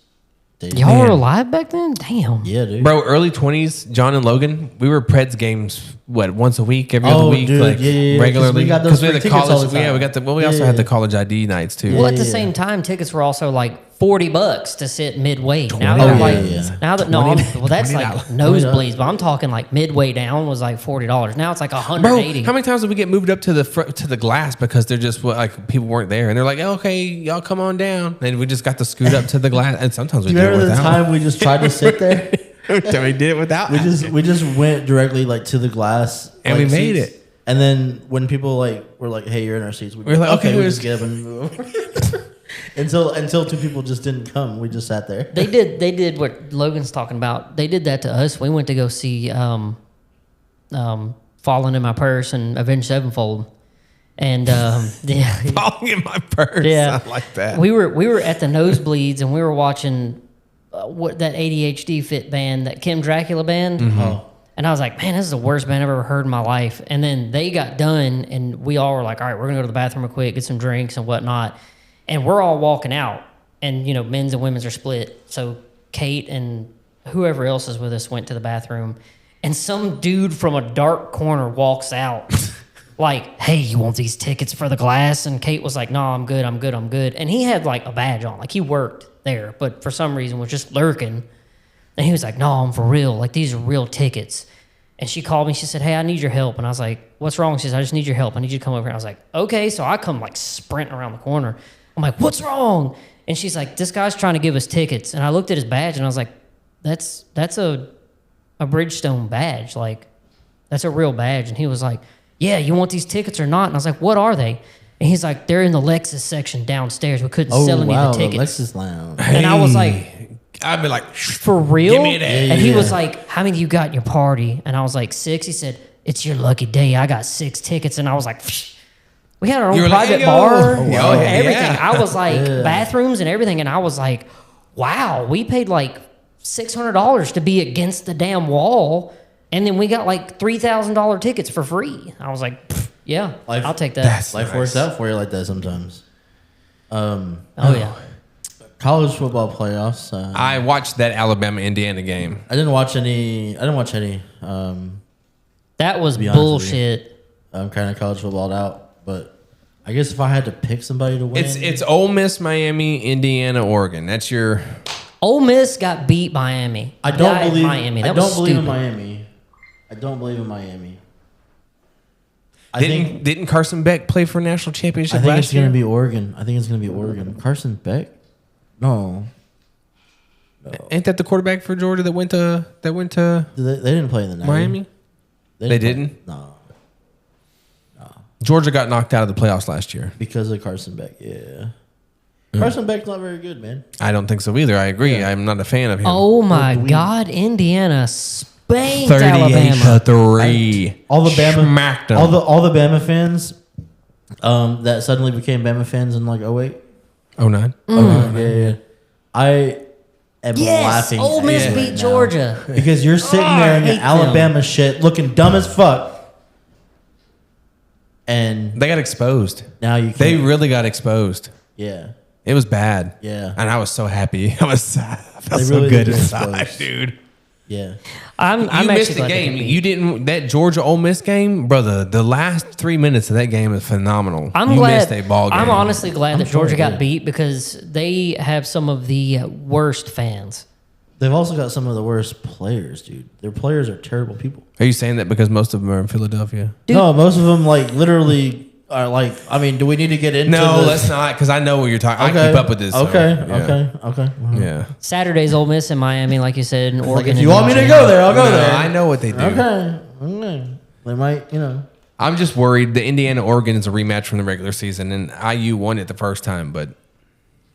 Y'all were alive back then? Damn. Yeah, dude. Bro, early 20s, John and Logan, we were Preds games, once a week, every other week, dude, like yeah, regularly. we got those we had free the tickets all college. the time. Yeah, we got the. Well, we also had the college ID nights too. Well, at the Yeah. same time, tickets were also like $40 to sit midway. Now $20. they're Oh, like, yeah. now that well, that's like $20. nosebleeds, but I'm talking like midway down was like $40. Now it's like Bro, $180. how many times did we get moved up to the front, to the glass because they're just like people weren't there and they're like, okay, y'all come on down, and we just got to scoot up to the glass, and sometimes we Do you did it remember the without. time we just tried to sit there? we did it without. we just went directly like to the glass, And like, we made seats. it. And then when people like were like, "Hey, you're in our seats," we were like, okay, we we're just get up and move. until two people just didn't come. We just sat there. They did what Logan's talking about. They did that to us. We went to go see Falling in My Purse and Avenged Sevenfold. And yeah. Falling in my purse. Yeah. I like that. We were at the nosebleeds and we were watching what that ADHD Fit band, that Kim Dracula band. Oh. And I was like, man, this is the worst band I've ever heard in my life. And then they got done, and we all were like, all right, we're going to go to the bathroom real quick, get some drinks and whatnot. And we're all walking out, and, men's and women's are split. So Kate and whoever else is with us went to the bathroom, and some dude from a dark corner walks out like, hey, you want these tickets for the glass? And Kate was like, no, I'm good. And he had like a badge on, like he worked there, but for some reason was just lurking. And he was like, no, I'm for real. Like, these are real tickets. And she called me. She said, hey, I need your help. And I was like, what's wrong? She said, I just need your help. I need you to come over here. I was like, okay. So I come like sprinting around the corner. I'm like, what's wrong? And she's like, this guy's trying to give us tickets. And I looked at his badge and I was like, that's a Bridgestone badge. Like, that's a real badge. And he was like, yeah, you want these tickets or not? And I was like, what are they? And he's like, they're in the Lexus section downstairs. We couldn't sell any of the tickets. Lexus Lounge. And I was like, I'd be like, for real? Give me that. And he Yeah. was like, how many you got in your party? And I was like, 6. He said, it's your lucky day. I got 6 tickets. And I was like, psh. We had our own You were like, private "Hey, yo." bar, Oh, and wow. everything. Yeah. I was like, Yeah. bathrooms and everything. And I was like, wow, we paid like $600 to be against the damn wall. And then we got like $3,000 tickets for free. I was like, pff, yeah, Life- I'll take that. That's Life nice. works out for you like that sometimes. Oh, yeah. College football playoffs. I watched that Alabama Indiana game. I didn't watch any. That was be honest with you. bullshit. I'm kind of college footballed out, but I guess if I had to pick somebody to win, It's Ole Miss, Miami, Indiana, Oregon. That's your. Ole Miss got beat Miami. I don't Got believe Miami. That I don't was believe in stupid. Miami. I don't believe in Miami. I Didn't think Carson Beck play for a national championship I think last it's going year? to be Oregon. I think it's going to be Oregon. Carson Beck? No. Ain't that the quarterback for Georgia that went to They didn't play in the 90s. Miami? They play- didn't? No. Georgia got knocked out of the playoffs last year. Because of Carson Beck, yeah. Carson Beck's not very good, man. I don't think so either. I agree. I'm not a fan of him. Oh my God, Indiana spanked 38 Alabama. to 3. All the Bama, Smacked 'em. all the Bama fans, that suddenly became Bama fans in like 08. Oh, 9? Yeah. I am Yes, laughing. Ole at Miss you beat right now. Georgia. Because you're sitting there in I the hate Alabama shit, looking dumb as fuck, and They got exposed. now you can't. They really got exposed. Yeah. It was bad. Yeah. And I was so happy. I felt They so really good did get inside, exposed. dude. Yeah. I'm You actually missed the glad they game. got beat. You didn't. That Georgia Ole Miss game, brother. The last 3 minutes of that game is phenomenal. I'm you glad. missed a ball game. I'm honestly glad that sure Georgia they got did. beat because they have some of the worst fans. They've also got some of the worst players, dude. Their players are terrible people. Are you saying that because most of them are in Philadelphia? Dude. No, most of them like literally are like. I mean, do we need to get into? No, this? let's not. Because I know what you're talking. Okay. I keep up with this. so, Okay. yeah. Okay. Yeah. Saturday's Ole Miss in Miami, like you said, and Like Oregon. if you and want me to Indiana. go there, I'll go No, there. I know what they do. Okay. They might, I'm just worried. The Indiana Oregon is a rematch from the regular season, and IU won it the first time, but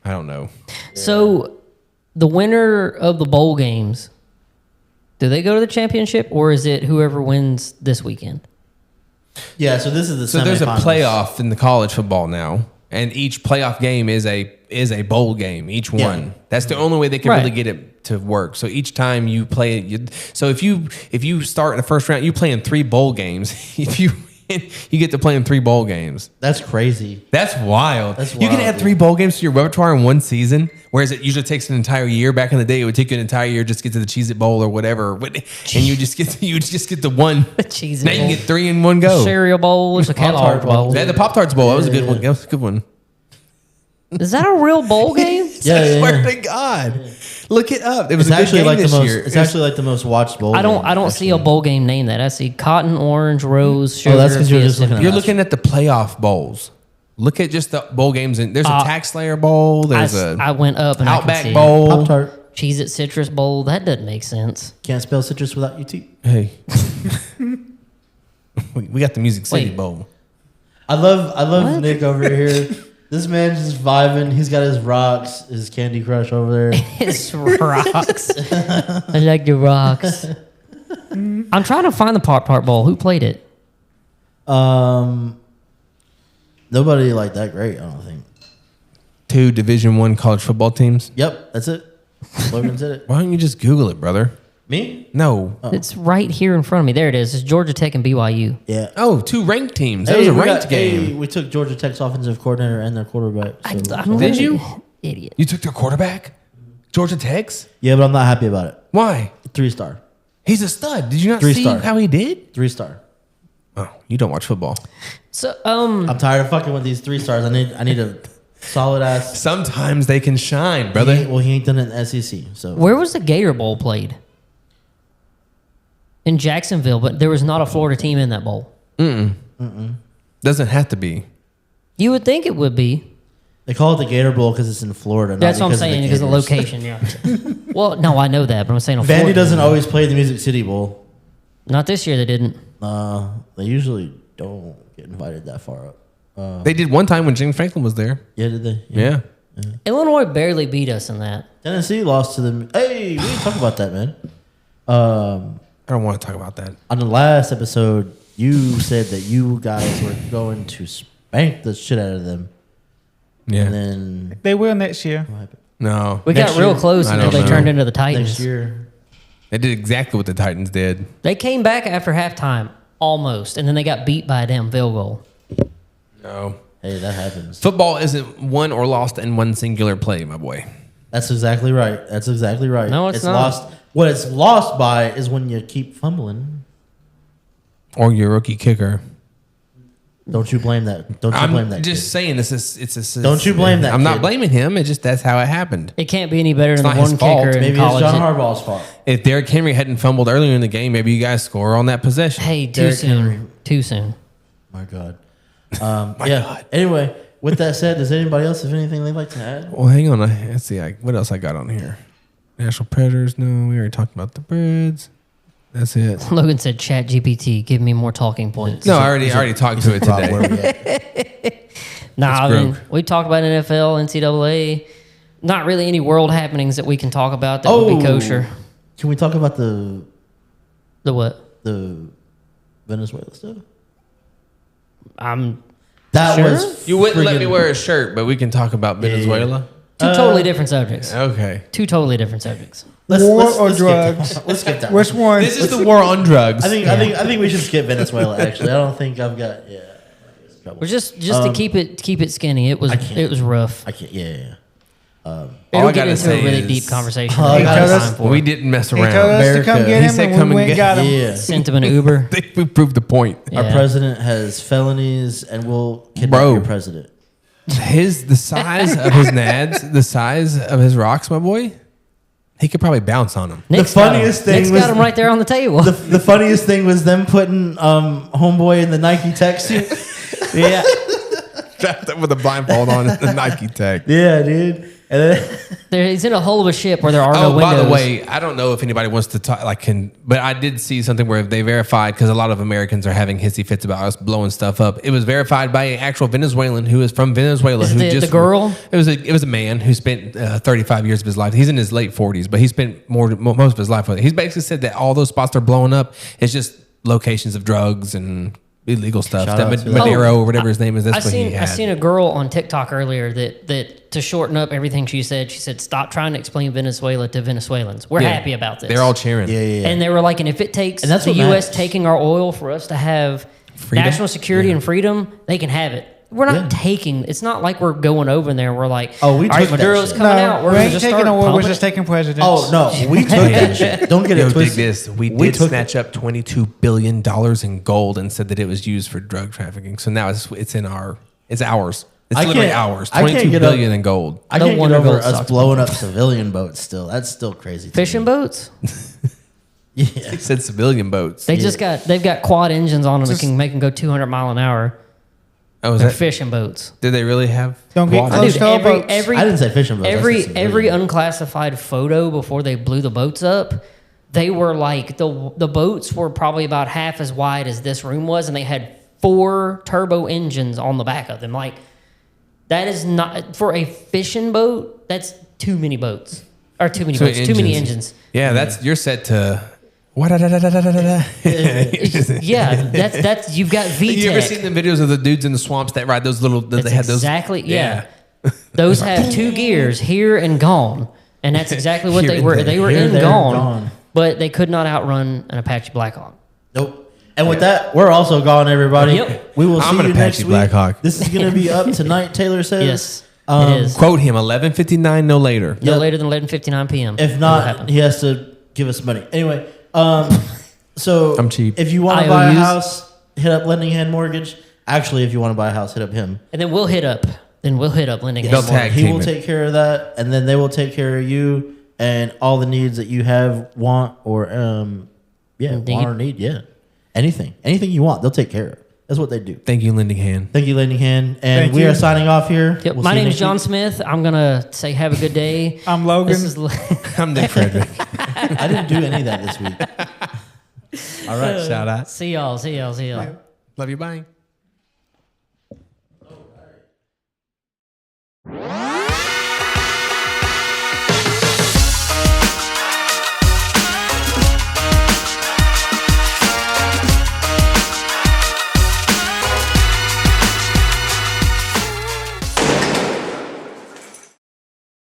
I don't know. So, the winner of the bowl games, do they go to the championship, or is it whoever wins this weekend? Yeah. So this is the. So there's a semifinals. playoff in the college football now, and each playoff game is a bowl game. Each one. Yeah. That's the only way they can Right. really get it to work. So each time you play it, so if you start in the first round, you play in 3 bowl games. you get to play in 3 bowl games. That's crazy. That's wild. That's You can wild, add dude. 3 bowl games to your repertoire in one season, whereas it usually takes an entire year. Back in the day, it would take you an entire year just to get to the Cheez-It Bowl or whatever, and you just get the one. Cheez-It Now you can Bowl. get 3 in one go. Cereal bowl, it's a Kellogg Pop-Tart bowl. bowl. Yeah, the Pop-Tarts Bowl. That was a good Yeah. one. That was a good one. Is that a real bowl game? Yeah, Swear to God. Look it up. It was It's a good actually game like the this most. year. It's actually like the most watched bowl. I don't game, see a actually. bowl game named that. I see cotton, orange, rose, sugar. that's 'cause you're just Fiesta. looking at You're looking at the playoff bowls. Look at just the bowl games. And there's a Tax Slayer Bowl. There's I went up and I Outback can see Bowl. Pop Tart. Cheez-It Citrus Bowl. That doesn't make sense. Can't spell citrus without UT. Hey. We got the Music City Wait. Bowl. I love What? Nick over here. This man's just vibing. He's got his rocks, his Candy Crush over there. It's rocks. I like the rocks. I'm trying to find the Pop-Tart Bowl. Who played it? Nobody like that great, I don't think. 2 Division I college football teams. Yep, that's it. Logan said it. Why don't you just Google it, brother? Me? No. It's right here in front of me. There it is. It's Georgia Tech and BYU. Yeah. Oh, 2 ranked teams. That was a we ranked game. we took Georgia Tech's offensive coordinator and their quarterback. I so- don't Did know. you? Idiot. You took their quarterback? Georgia Tech's? Yeah, but I'm not happy about it. Why? 3-star. He's a stud. Did you not 3-star. see how he did? 3-star. Oh, you don't watch football. So, I'm tired of fucking with these 3-stars. I need a solid ass. Sometimes they can shine, brother. He ain't done it in the SEC. So where was the Gator Bowl played? In Jacksonville, but there was not a Florida team in that bowl. Doesn't have to be. You would think it would be. they call it the Gator Bowl because it's in Florida. not That's what I'm because of saying, because of the Gators. location, yeah. Well, no, I know that, but I'm saying on Vandy Florida. doesn't always play the Music City Bowl. Not this year, they didn't. They usually don't get invited that far up. They did one time when James Franklin was there. Yeah, did they? Yeah. Illinois barely beat us in that. Tennessee lost to them. Hey, we didn't talk about that, man. I don't want to talk about that. On the last episode, you said that you guys were going to spank the shit out of them. Yeah. And then They will next year. what happened? No. We Next got real year? close I until don't they know. turned into the Titans. Next year. They did exactly what the Titans did. They came back after halftime, almost, and then they got beat by a damn field goal. No. Hey, that happens. Football isn't won or lost in one singular play, my boy. That's exactly right. That's exactly right. No, it's not. Lost. What it's lost by is when you keep fumbling. Or your rookie kicker. Don't you blame that? Don't you blame I'm that? just kid. saying it's a Don't you blame that I'm not kid. blaming him. It's just that's how it happened. It can't be any better than It's the not his one fault. kicker in Maybe college. it's John Harbaugh's fault. If Derrick Henry hadn't fumbled earlier in the game, maybe you guys score on that possession. Hey, too Derrick soon. Henry. Too soon. My God. Yeah. Anyway, with that said, does anybody else have anything they'd like to add? Well, hang on. Let's see. What else I got on here? National Predators. No, we already talked about the Birds. That's it. Logan said, "Chat GPT, give me more talking points." No, I already talked to it Rob, today. where we at? Nah, That's I mean, broke. we talked about NFL, NCAA. Not really any world happenings that we can talk about that would be kosher. Can we talk about the The what? Venezuela stuff? I'm That Sure? was You wouldn't let me friggin- wear a shirt, but we can talk about Venezuela. two totally different subjects. Okay. Two totally different subjects. War or skip drugs? that. Let's skip that. Which one? This is the war on drugs. I think we should skip Venezuela. Actually, I don't think I've got. Yeah. But just to keep it skinny, it was I can't. it was rough. I can't. Yeah. All It'll I get gotta into a say really is- deep conversation. All I We gotta got say- time for we it. didn't mess He told around. us to come America. get He him, said and come we and went get- and got him. Yeah. Sent him an Uber. I think we proved the point. Our Yeah. president has felonies and will kidnap Bro. your president. The size of his nads, the size of his rocks, my boy. He could probably bounce on him. Nick's funniest got him. thing Nick's was- got him right there on the table. The funniest thing was them putting homeboy in the Nike tech suit. yeah. Strapped up with a blindfold on the Nike tag. Yeah, dude. And then He's in a hull of a ship where there are no Oh, windows. by the way, I don't know if anybody wants to talk, but I did see something where they verified, because a lot of Americans are having hissy fits about us blowing stuff up. It was verified by an actual Venezuelan who is from Venezuela. Is who it the just girl? It was a man who spent 35 years of his life. He's in his late 40s, but he spent most of his life with it. He's basically said that all those spots they're blowing up is just locations of drugs and illegal stuff. Shout That out to Madero or whatever his name is. That's what he had. I seen a girl on TikTok earlier that to shorten up everything she said, stop trying to explain Venezuela to Venezuelans. We're Yeah. happy about this. They're all cheering. yeah. And they were like, and if it takes And that's the what U.S. matters. taking our oil for us to have national security and freedom, they can have it. We're not taking. It's not like we're going over there. We're like, Oh, we all right, took that Maduro's shit. coming No, out. We're we gonna ain't just taking start away. We're pumping just it. taking presidents. Oh no, we took that shit. Don't get it Yo, dig twisted. this. We We did took snatch up $22 billion in gold and said that it was used for drug trafficking. So now it's ours. It's I literally can't- ours. I can't $22 get up- billion in gold. I No can't get wonder over gold us stocks blowing up civilian boats. Still, that's still crazy. To Fishing me. boats. Yeah. It said civilian boats. They've got quad engines on them that can make them go 200 mile an hour. Oh, is They're that? fishing boats. Did they really have? Don't get water? close Dude, to our boats. I didn't say fishing boats. I said every civilian. unclassified photo before they blew the boats up, they were like the boats were probably about half as wide as this room was, and they had 4 turbo engines on the back of them. Like that is not for a fishing boat. That's too many boats or too many So boats. Too many engines. Yeah, that's you're set to. Yeah, that's you've got VTEC. You ever seen the videos of the dudes in the swamps that ride those little? That's They had those exactly yeah. Those have 2 gears, here and gone, and that's exactly what Here they and were. there. They were Here, in there, gone, gone. but they could not outrun an Apache Blackhawk. Nope. And with that, we're also gone, everybody. Yep. We will see I'm an you Apache next week. Blackhawk. This is going to be up tonight, Taylor says. Yes, Um, it is. Quote him 11:59, no later. No Yep. later than 11:59 p.m. If That'll not, happen. he has to give us money. Anyway, so I'm cheap. If you want to buy a IOUs. house, hit up Lending Hand Mortgage. Actually, if you want to buy a house, hit up him. and then we'll hit up. Lending They'll Hand. tag He team will it. take care of that, and then they will take care of you and all the needs that you have, want, or Ding want it. or need. Yeah, anything you want, they'll take care of. That's what they do. Thank you, Lending Hand. Thank you, Lending Hand, and Thank we you. are signing off here. Yep. We'll My see you name is next John week. Smith. I'm gonna say have a good day. I'm Logan. This is I'm Nick Frederick. I didn't do any of that this week. All right, Shout out. see y'all. Love you. Bye.